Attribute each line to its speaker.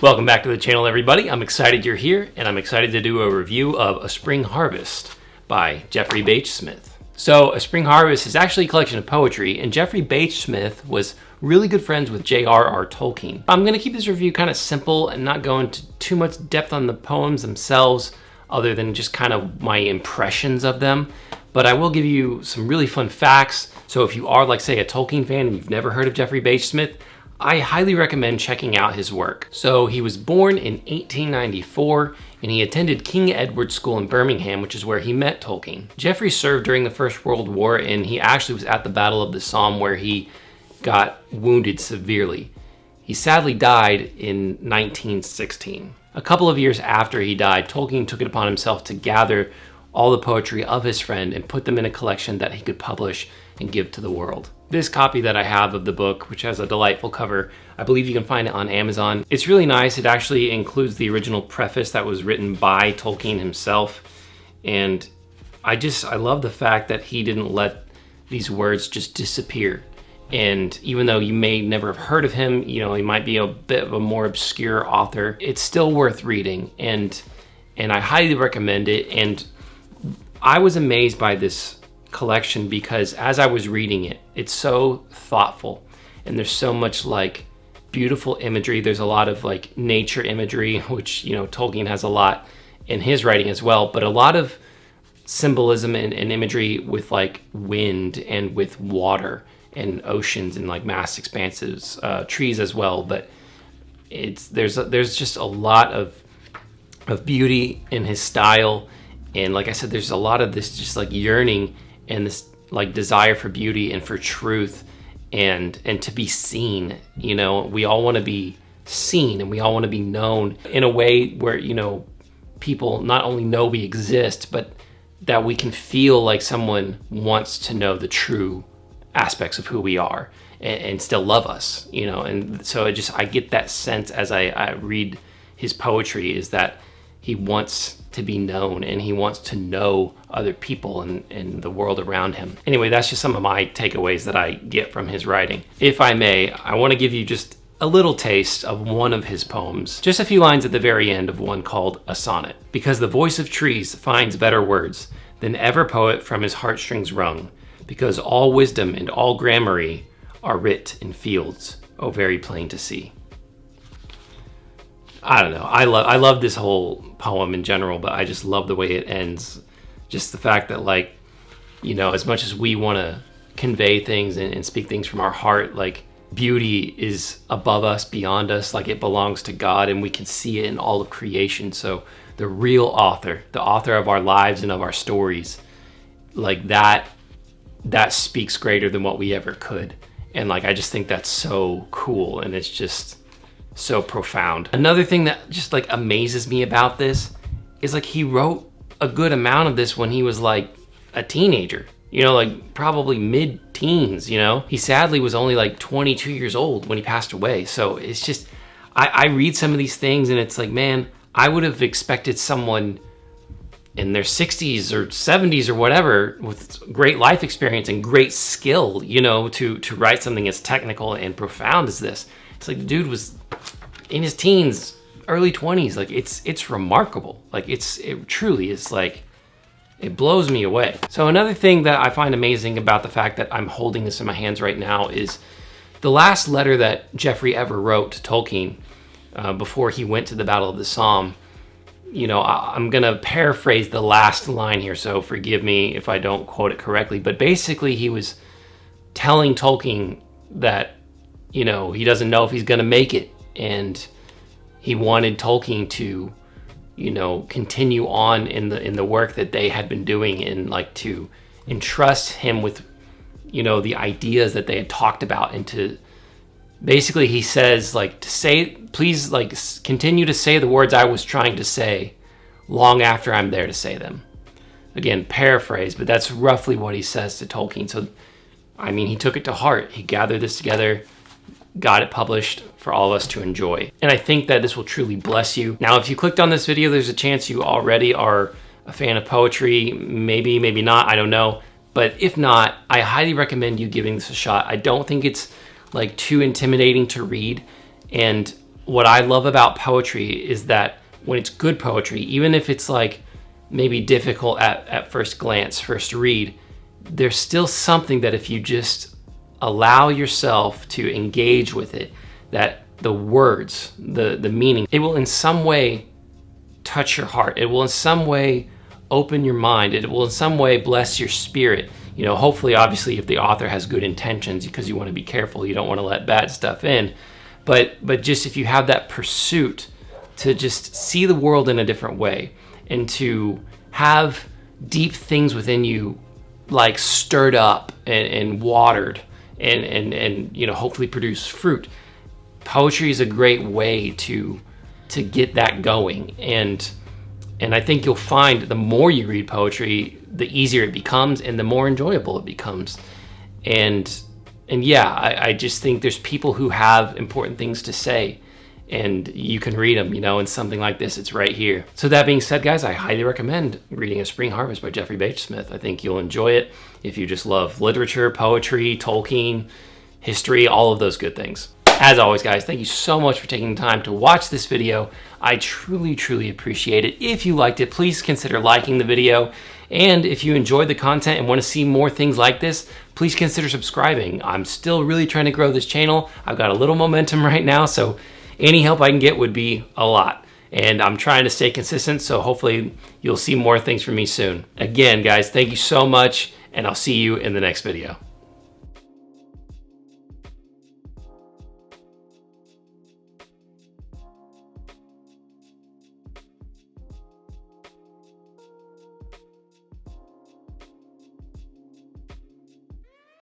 Speaker 1: Welcome back to the channel, everybody. I'm excited you're here, and I'm excited to do a review of A Spring Harvest by Geoffrey Bache Smith. So, A Spring Harvest is actually a collection of poetry, and Geoffrey Bache Smith was really good friends with J.R.R. Tolkien. I'm going to keep this review kind of simple and not go into too much depth on the poems themselves, other than just kind of my impressions of them. But I will give you some really fun facts. So if you are, like, say, a Tolkien fan and you've never heard of Geoffrey Bache Smith, I highly recommend checking out his work. So he was born in 1894 and he attended King Edward School in Birmingham, which is where he met Tolkien. Geoffrey served during the First World War, and he actually was at the Battle of the Somme where he got wounded severely. He sadly died in 1916. A couple of years after he died, Tolkien took it upon himself to gather all the poetry of his friend and put them in a collection that he could publish and give to the world. This copy that I have of the book, which has a delightful cover, I believe you can find it on Amazon. It's really nice. It actually includes the original preface that was written by Tolkien himself. And I love the fact that he didn't let these words just disappear. And even though you may never have heard of him, you know, he might be a bit of a more obscure author, it's still worth reading. And I highly recommend it. And I was amazed by this collection because as I was reading it, it's so thoughtful and there's so much like beautiful imagery. There's a lot of like nature imagery, which, you know, Tolkien has a lot in his writing as well, but a lot of symbolism and imagery with like wind and with water and oceans and like vast expanses, trees as well. But there's just a lot of beauty in his style. And like I said, there's a lot of this just like yearning and this like desire for beauty and for truth and to be seen. You know, we all want to be seen and we all want to be known in a way where, you know, people not only know we exist, but that we can feel like someone wants to know the true aspects of who we are and still love us, you know. And so I get that sense as I read his poetry, is that he wants to be known and he wants to know other people and the world around him. Anyway, that's just some of my takeaways that I get from his writing. If I may, I want to give you just a little taste of one of his poems, just a few lines at the very end of one called A Sonnet. Because the voice of trees finds better words than ever poet from his heartstrings wrung, because all wisdom and all gramarye are writ in fields, oh very plain to see. I don't know. I love this whole poem in general, but I just love the way it ends. Just the fact that, like, you know, as much as we want to convey things and speak things from our heart, like, beauty is above us, beyond us, like it belongs to God, and we can see it in all of creation. So the real author, the author of our lives and of our stories, like that speaks greater than what we ever could. And like, I just think that's so cool, and it's just so profound. Another thing that just like amazes me about this is like he wrote a good amount of this when he was like a teenager, you know, like probably mid-teens, you know. He sadly was only like 22 years old when he passed away. So it's just, I read some of these things and it's like, man, I would have expected someone in their 60s or 70s or whatever with great life experience and great skill, you know, to write something as technical and profound as this. It's like the dude was in his teens, early 20s. Like it's remarkable. Like it truly is, like, it blows me away. So another thing that I find amazing about the fact that I'm holding this in my hands right now is the last letter that Geoffrey ever wrote to Tolkien before he went to the Battle of the Somme. You know, I'm gonna paraphrase the last line here, so forgive me if I don't quote it correctly, but basically he was telling Tolkien that, you know, he doesn't know if he's gonna make it, and he wanted Tolkien to, you know, continue on in the work that they had been doing, and like to entrust him with, you know, the ideas that they had talked about, and to basically, he says, like, to say, please, like, continue to say the words I was trying to say long after I'm there to say them. Again, paraphrase, but that's roughly what he says to Tolkien. So, I mean, he took it to heart. He gathered this together, got it published for all of us to enjoy. And I think that this will truly bless you. Now, if you clicked on this video, there's a chance you already are a fan of poetry. Maybe, maybe not, I don't know. But if not, I highly recommend you giving this a shot. I don't think it's like too intimidating to read. And what I love about poetry is that when it's good poetry, even if it's like maybe difficult at first glance, first read, there's still something that if you just allow yourself to engage with it, that the words, the meaning, it will in some way touch your heart. It will in some way open your mind. It will in some way bless your spirit. You know, hopefully, obviously, if the author has good intentions, because you want to be careful, you don't want to let bad stuff in. But just if you have that pursuit to just see the world in a different way and to have deep things within you like stirred up and watered and you know, hopefully produce fruit. Poetry is a great way to get that going, and I think you'll find the more you read poetry, the easier it becomes and the more enjoyable it becomes. And yeah, I just think there's people who have important things to say, and you can read them, you know, in something like this, it's right here. So that being said, guys, I highly recommend reading A Spring Harvest by Geoffrey Bache Smith. I think you'll enjoy it if you just love literature, poetry, Tolkien, history, all of those good things. As always, guys, thank you so much for taking the time to watch this video. I truly, truly appreciate it. If you liked it, please consider liking the video. And if you enjoyed the content and want to see more things like this, please consider subscribing. I'm still really trying to grow this channel. I've got a little momentum right now, so any help I can get would be a lot. And I'm trying to stay consistent, so hopefully you'll see more things from me soon. Again, guys, thank you so much, and I'll see you in the next video.